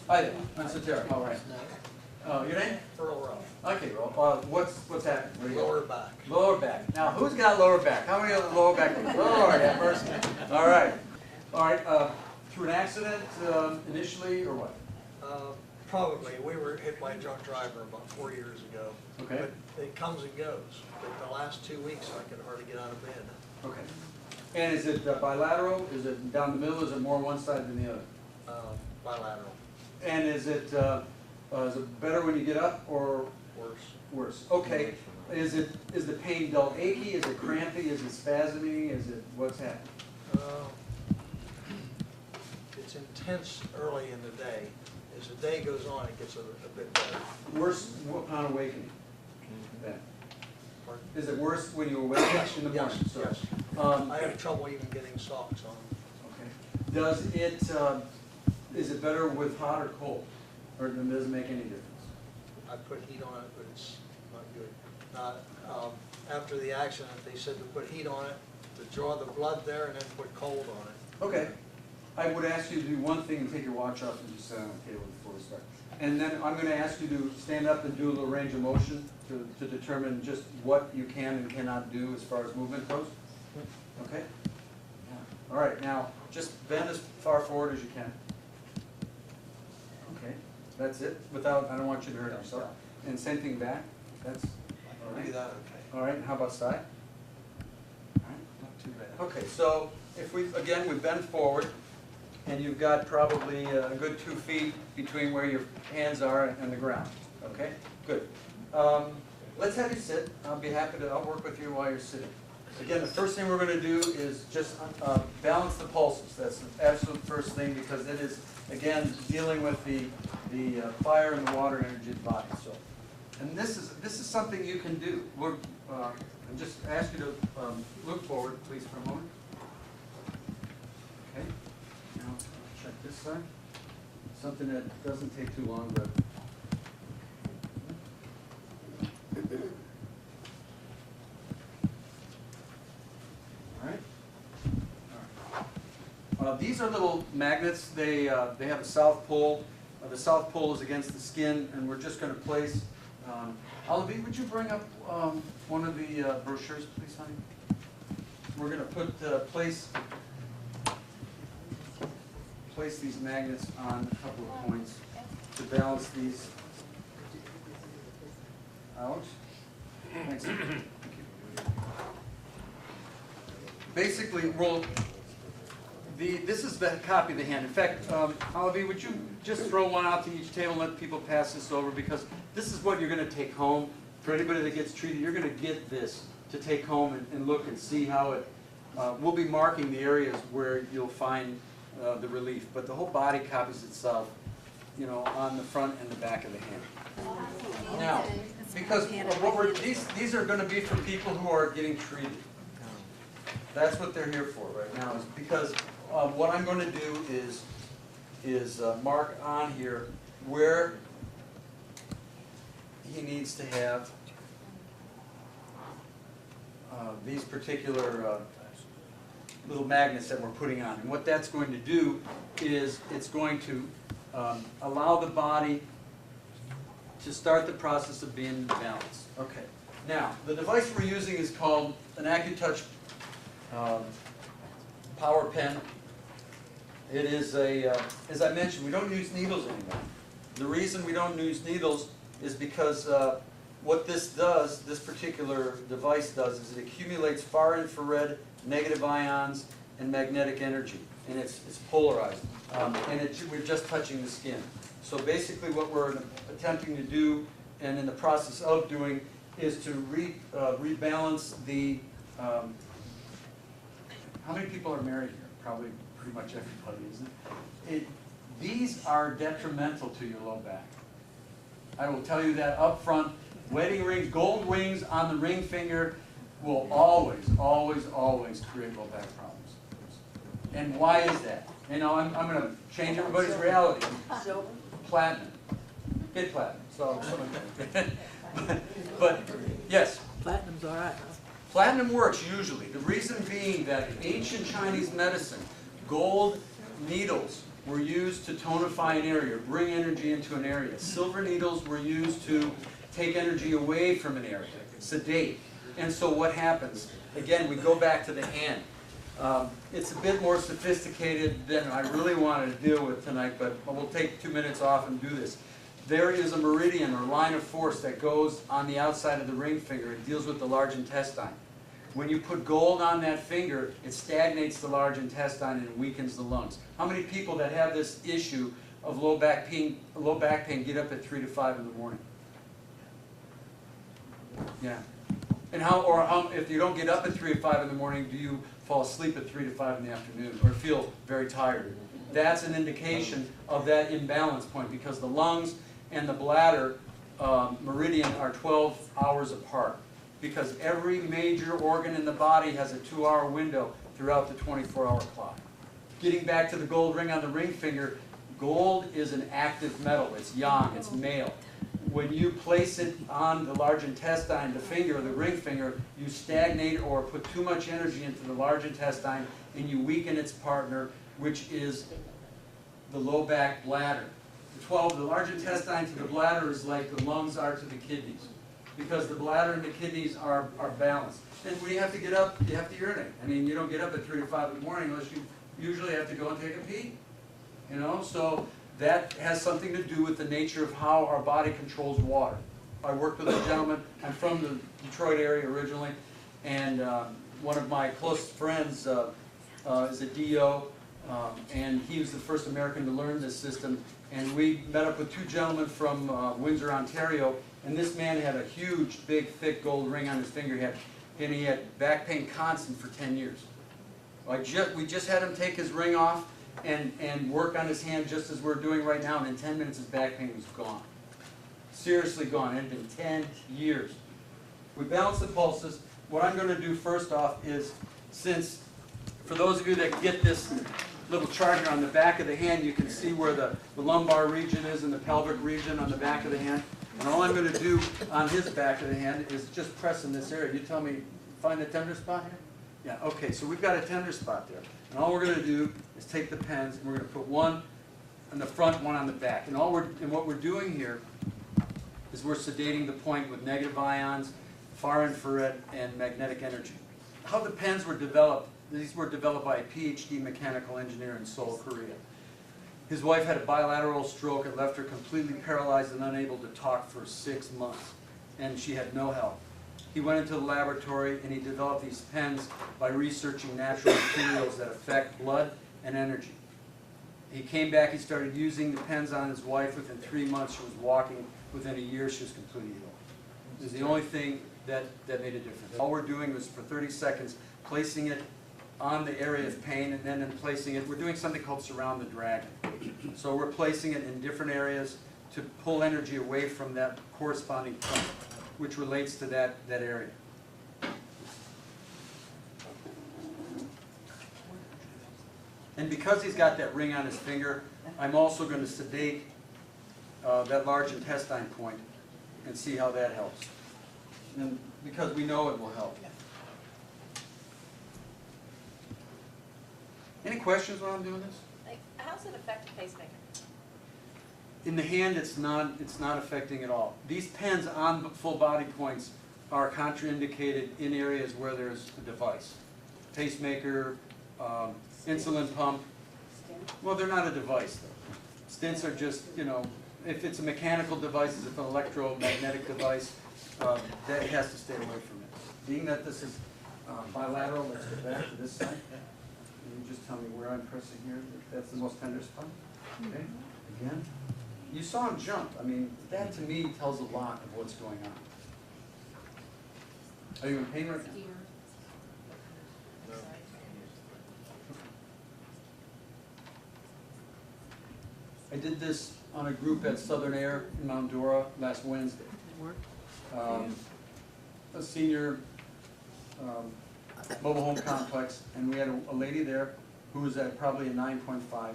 Hi there, Mr. Terry, how are you? Your name? Earl. Okay, Earl. What's happening? Lower back. Lower back. Now, who's got lower back? How many of the lower back? Lord have mercy. All right. All right. Through an accident initially, or what? Probably. We were hit by a drunk driver about 4 years ago. Okay. But it comes and goes. But the last 2 weeks, I could hardly get out of bed. Okay. And is it bilateral? Is it down the middle? Is it more one side than the other? Bilateral. And is it better when you get up or Worse. worse? Okay. Is the pain dull, achy? Is it crampy? Is it spasming? Is it what's happening? It's intense early in the day. As the day goes on, it gets a bit better. Worse upon awakening. Then. Pardon? Is it worse when you awake in the morning? Yes, yes. I have trouble even getting socks on. Okay. Does it? Is it better with hot or cold, or does it make any difference? I put heat on it, but it's not good. After the accident, they said to put heat on it, to draw the blood there, and then put cold on it. Okay. I would ask you to do one thing and take your watch off and just sit on the table before we start. And then I'm going to ask you to stand up and do a little range of motion to determine just what you can and cannot do as far as movement goes. Okay? Yeah. All right. Now, just bend as far forward as you can. Okay. That's it. Without, I don't want you to hurt yourself. And same thing back. That's all right. Do that, okay. All right. How about side? All right. Not too bad. Okay. So if we bend forward, and you've got probably a good 2 feet between where your hands are and the ground. Okay, good. Let's have you sit. I'll be happy to. I'll work with you while you're sitting. Again, the first thing we're going to do is just balance the pulses. That's the absolute first thing, because it is, again, dealing with the fire and the water energy of the body. So, and this is something you can do. I just ask you to look forward, please, for a moment. Okay. Now, check this side. Something that doesn't take too long, but all right. These are little magnets. They have a south pole. The south pole is against the skin, and we're just going to place. Olive, would you bring up one of the brochures, please, honey? We're going to place these magnets on a couple of points to balance these out. Thanks. Basically, this is the copy of the hand. In fact, Olive, would you just throw one out to each table and let people pass this over, because this is what you're going to take home. For anybody that gets treated, you're going to get this to take home and look and see how it. We'll be marking the areas where you'll find the relief, but the whole body copies itself, you know, on the front and the back of the hand. Now, because these are going to be for people who are getting treated. That's what they're here for right now. Is because what I'm going to do is mark on here where he needs to have these particular little magnets that we're putting on. And what that's going to do is it's going to allow the body to start the process of being in balance. Okay. Now, the device we're using is called an AccuTouch power pen. It is as I mentioned, we don't use needles anymore. The reason we don't use needles is because what this does, this particular device does, is it accumulates far infrared negative ions and magnetic energy, and it's polarized, and we're just touching the skin. So basically what we're attempting to do, and in the process of doing, is to rebalance the, how many people are married here? Probably pretty much everybody, isn't it? These are detrimental to your low back. I will tell you that up front. Wedding rings, gold rings on the ring finger will always, always, always create low back problems. And why is that? You know, I'm going to change everybody's reality. Silver? Platinum. Get platinum. So, but yes. Platinum's all right, huh? Platinum works usually. The reason being that ancient Chinese medicine, gold needles were used to tonify an area, bring energy into an area. Silver needles were used to take energy away from an area, sedate. And so what happens? Again, we go back to the hand. It's a bit more sophisticated than I really wanted to deal with tonight, but we'll take 2 minutes off and do this. There is a meridian or line of force that goes on the outside of the ring finger. It deals with the large intestine. When you put gold on that finger, it stagnates the large intestine and weakens the lungs. How many people that have this issue of low back pain get up at 3 to 5 in the morning? Yeah. And if you don't get up at 3 to 5 in the morning, do you fall asleep at 3 to 5 in the afternoon or feel very tired? That's an indication of that imbalance point, because the lungs and the bladder meridian are 12 hours apart, because every major organ in the body has a 2-hour window throughout the 24-hour clock. Getting back to the gold ring on the ring finger, gold is an active metal. It's yang, it's male. When you place it on the large intestine, the finger, the ring finger, you stagnate or put too much energy into the large intestine and you weaken its partner, which is the low back bladder. The large intestine to the bladder is like the lungs are to the kidneys, because the bladder and the kidneys are balanced. And when you have to get up, you have to urinate. I mean, you don't get up at 3 to 5 in the morning unless you usually have to go and take a pee. You know, so that has something to do with the nature of how our body controls water. I worked with a gentleman, I'm from the Detroit area originally, and one of my close friends is a DO, and he was the first American to learn this system. And we met up with 2 gentlemen from Windsor, Ontario, and this man had a huge, big, thick gold ring on his finger, and he had back pain constant for 10 years. We just had him take his ring off and work on his hand just as we're doing right now, and in 10 minutes his back pain was gone. Seriously gone. It had been 10 years. We balance the pulses. What I'm going to do first off is, since for those of you that get this little chart here on the back of the hand, you can see where the lumbar region is and the pelvic region on the back of the hand. And all I'm going to do on his back of the hand is just press in this area. You tell me, find the tender spot here? Yeah, okay, so we've got a tender spot there. And all we're going to do is take the pens and we're going to put one on the front, one on the back. And what we're doing here is we're sedating the point with negative ions, far infrared, and magnetic energy. How the pens were developed, these were developed by a PhD mechanical engineer in Seoul, Korea. His wife had a bilateral stroke and left her completely paralyzed and unable to talk for 6 months. And she had no help. He went into the laboratory and he developed these pens by researching natural materials that affect blood and energy. He came back, he started using the pens on his wife. Within 3 months she was walking. Within a year she was completely healed. It was the only thing that made a difference. All we're doing was for 30 seconds placing it on the area of pain, and then placing it, we're doing something called surround the dragon. So we're placing it in different areas to pull energy away from that corresponding point, which relates to that area. And because he's got that ring on his finger, I'm also going to sedate that large intestine point and see how that helps. And because we know it will help. Any questions while I'm doing this? Like, how does it affect a pacemaker? In the hand, it's not affecting at all. These pens on full body points are contraindicated in areas where there's a device. Pacemaker, insulin pump. Well, they're not a device though. Stents are just, you know, if it's a mechanical device, if it's an electromagnetic device, that has to stay away from it. Being that this is bilateral, let's go back to this side. You just tell me where I'm pressing here. That's the most tender spot. Okay. Again. You saw him jump. I mean, that to me tells a lot of what's going on. Are you in pain right now? I did this on a group at Southern Air in Mount Dora last Wednesday. A senior mobile home complex, and we had a lady there who was at probably a 9.5,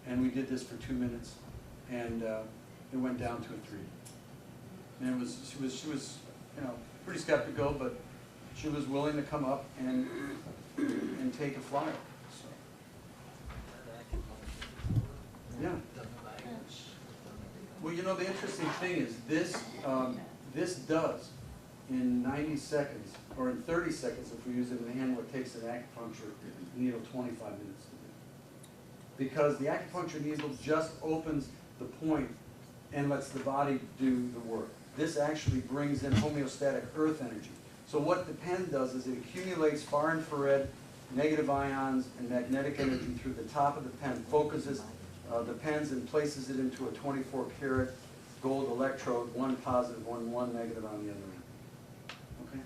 and we did this for 2 minutes, and it went down to a 3. And she was you know, pretty skeptical, but she was willing to come up and take a flyer. So. Yeah. Well, you know, the interesting thing is this, this does in 90 seconds, or in 30 seconds if we use it in the hand, what takes an acupuncture needle 25 minutes to do. Because the acupuncture needle just opens the point and lets the body do the work. This actually brings in homeostatic earth energy. So what the pen does is it accumulates far infrared, negative ions, and magnetic energy through the top of the pen, focuses the pens and places it into a 24-karat gold electrode, one positive, one negative on the other end. Okay?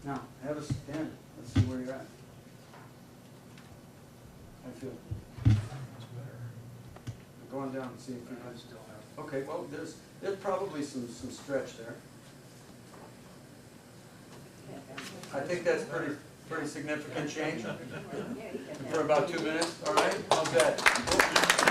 Now, have a stand. Let's see where you're at. I feel. Go on down and see if you guys still have. Okay, well, there's probably some stretch there. I think that's pretty significant change for about 2 minutes. All right, how's that?